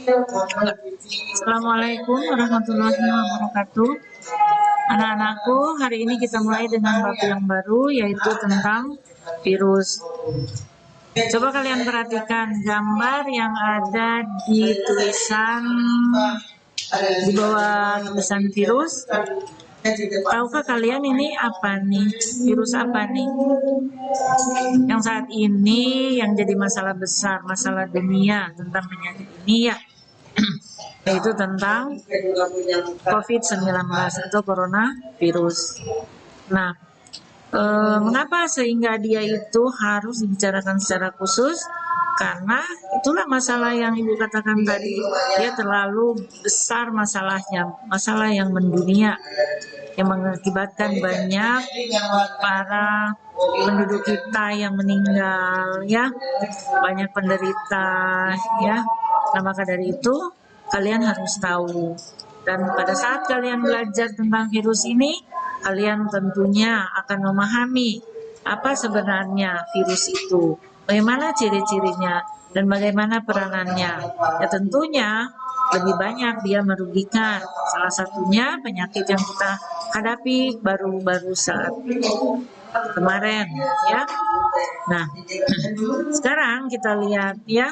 Assalamualaikum warahmatullahi wabarakatuh. Anak-anakku, hari ini kita mulai dengan bab yang baru, yaitu tentang virus. Coba kalian perhatikan gambar yang ada di tulisan di bawah tulisan virus. Tahukah kalian ini apa nih? Virus apa nih? Yang saat ini yang jadi masalah besar, masalah dunia tentang penyakit ini ya, yaitu tentang COVID-19 atau coronavirus. Nah, mengapa sehingga dia itu harus dibicarakan secara khusus? Karena itulah masalah yang Ibu katakan tadi, dia terlalu besar masalahnya, masalah yang mendunia, yang mengakibatkan banyak para penduduk kita yang meninggal, ya, banyak penderita, ya. Nah, maka dari itu kalian harus tahu, dan pada saat kalian belajar tentang virus ini, kalian tentunya akan memahami apa sebenarnya virus itu, bagaimana ciri-cirinya, dan bagaimana peranannya. Ya tentunya lebih banyak dia merugikan. Salah satunya penyakit yang kita hadapi baru-baru saat kemarin, ya. Nah, sekarang kita lihat ya,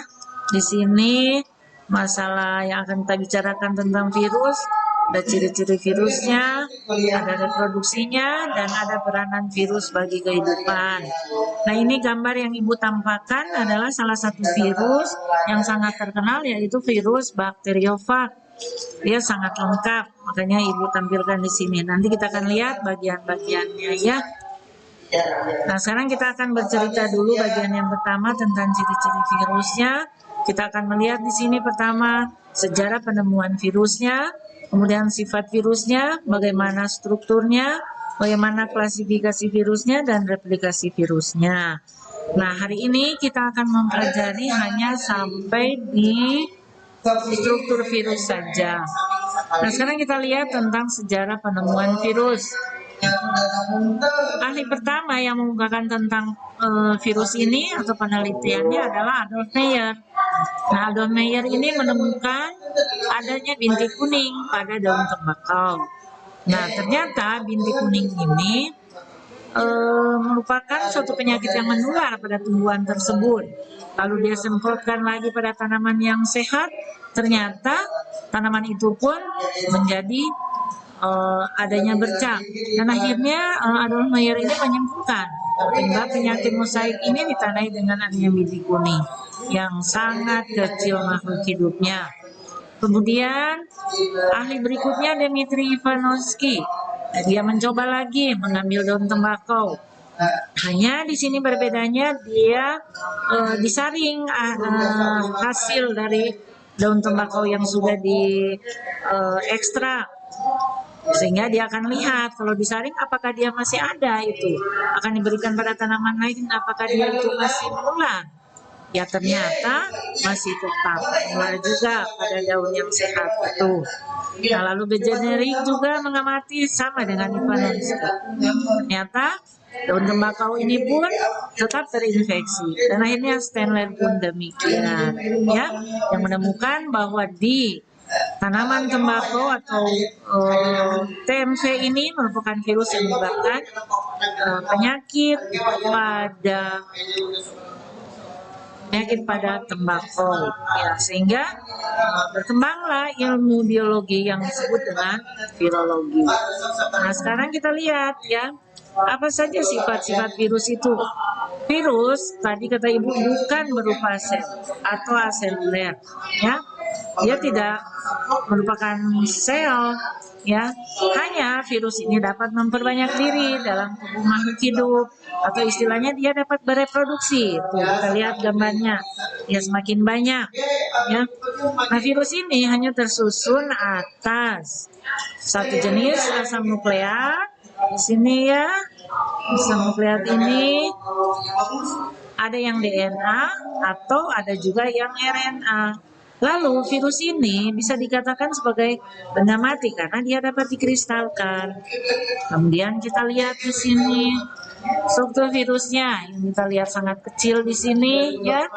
di sini masalah yang akan kita bicarakan tentang virus. Ada ciri-ciri virusnya, ada reproduksinya, dan ada peranan virus bagi kehidupan. Nah, ini gambar yang Ibu tampakkan adalah salah satu virus yang sangat terkenal, yaitu virus bakteriofag. Dia sangat lengkap, makanya Ibu tampilkan di sini. Nanti kita akan lihat bagian-bagiannya ya. Nah, sekarang kita akan bercerita dulu bagian yang pertama tentang ciri-ciri virusnya. Kita akan melihat di sini pertama sejarah penemuan virusnya, kemudian sifat virusnya, bagaimana strukturnya, bagaimana klasifikasi virusnya, dan replikasi virusnya. Nah, hari ini kita akan mempelajari hanya sampai di struktur virus saja. Nah, sekarang kita lihat tentang sejarah penemuan virus. Ahli pertama yang mengungkapkan tentang virus ini atau penelitiannya adalah Adolf Meyer. Nah, Adolf Meyer ini menemukan adanya bintik kuning pada daun tembakau. Nah, ternyata bintik kuning ini merupakan suatu penyakit yang menular pada tumbuhan tersebut. Lalu dia semprotkan lagi pada tanaman yang sehat, ternyata tanaman itu pun menjadi adanya bercak. Dan akhirnya Adolf Meyer ini menyimpulkan bahwa penyakit mosaik ini ditandai dengan adanya bintik kuning yang sangat kecil makhluk hidupnya. Kemudian ahli berikutnya Dmitri Ivanovsky, dia mencoba lagi mengambil daun tembakau. Hanya di sini berbedanya dia disaring hasil dari daun tembakau yang sudah diekstrak, sehingga dia akan lihat kalau disaring apakah dia masih ada, itu akan diberikan pada tanaman lain, apakah dia itu masih menular. Ya ternyata masih tetap menular juga pada daun yang sehat itu. Nah, lalu Bejenerik juga mengamati sama dengan Ivanovsky. Ternyata daun tembakau ini pun tetap terinfeksi, dan akhirnya Stanley pun demikian, ya, yang menemukan bahwa di tanaman tembakau atau TMV ini merupakan virus yang menyebabkan penyakit pada tembakau, ya, sehingga berkembanglah ilmu biologi yang disebut dengan virologi. Nah, sekarang kita lihat ya, apa saja sifat-sifat virus itu. Virus tadi kata Ibu bukan berupa sel atau aseluler, ya. Dia tidak merupakan sel, ya. Hanya virus ini dapat memperbanyak diri dalam tubuh makhluk hidup, atau istilahnya dia dapat bereproduksi. Tuh, kita lihat gambarnya, dia semakin banyak, ya. Nah, virus ini hanya tersusun atas satu jenis asam nukleat. Di sini ya, asam nukleat ini ada yang DNA atau ada juga yang RNA. Lalu virus ini bisa dikatakan sebagai benda mati karena dia dapat dikristalkan. Kemudian kita lihat di sini struktur virusnya, yang kita lihat sangat kecil di sini ya.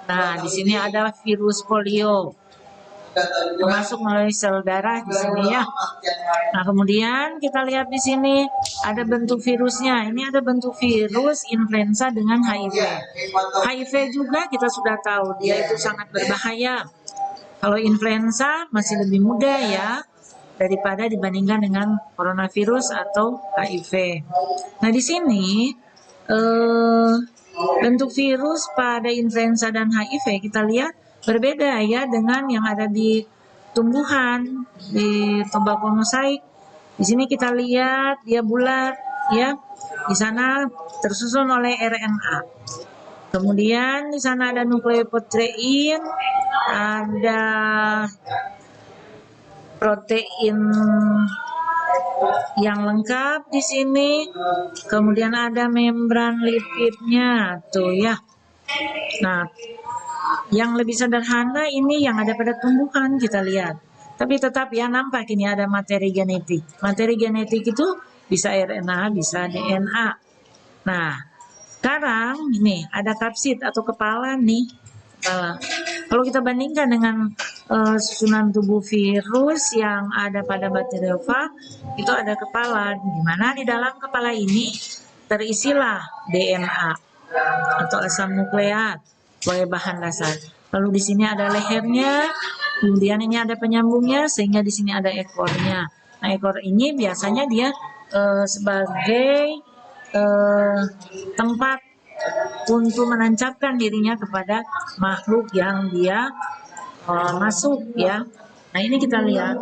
Nah, di sini adalah virus polio. Masuk melalui sel darah di sini ya. Nah, kemudian kita lihat di sini ada bentuk virusnya. Ini ada bentuk virus influenza dengan HIV. HIV juga kita sudah tahu dia itu sangat berbahaya. Kalau influenza masih lebih mudah ya daripada dibandingkan dengan coronavirus atau HIV. Nah, di sini bentuk virus pada influenza dan HIV kita lihat berbeda ya dengan yang ada di tumbuhan, di tobacco mosaic. Di sini kita lihat dia bulat ya. Di sana tersusun oleh RNA. Kemudian di sana ada nukleoprotein, ada protein yang lengkap di sini. Kemudian ada membran lipidnya tuh ya. Nah, yang lebih sederhana ini yang ada pada tumbuhan kita lihat. Tapi tetap ya nampak ini ada materi genetik. Materi genetik itu bisa RNA, bisa DNA. Nah, sekarang ini ada kapsid atau kepala nih. Kalau kita bandingkan dengan susunan tubuh virus yang ada pada bakteriofa, itu ada kepala. Di mana di dalam kepala ini terisilah DNA atau asam nukleat sebagai bahan dasar. Lalu di sini ada lehernya, kemudian ini ada penyambungnya, sehingga di sini ada ekornya. Nah, ekor ini biasanya dia sebagai tempat untuk menancapkan dirinya kepada makhluk yang dia masuk ya. Nah, ini kita lihat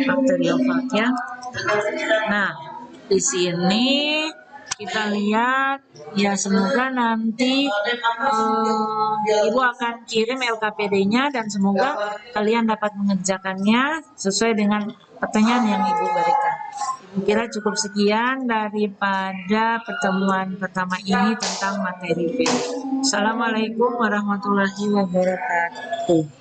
bakteriofag ya. Nah, di sini kita lihat ya, semoga nanti Ibu akan kirim LKPD-nya dan semoga kalian dapat mengerjakannya sesuai dengan pertanyaan yang Ibu berikan. Ibu kira cukup sekian daripada pertemuan pertama ini tentang materi virus. Assalamualaikum warahmatullahi wabarakatuh.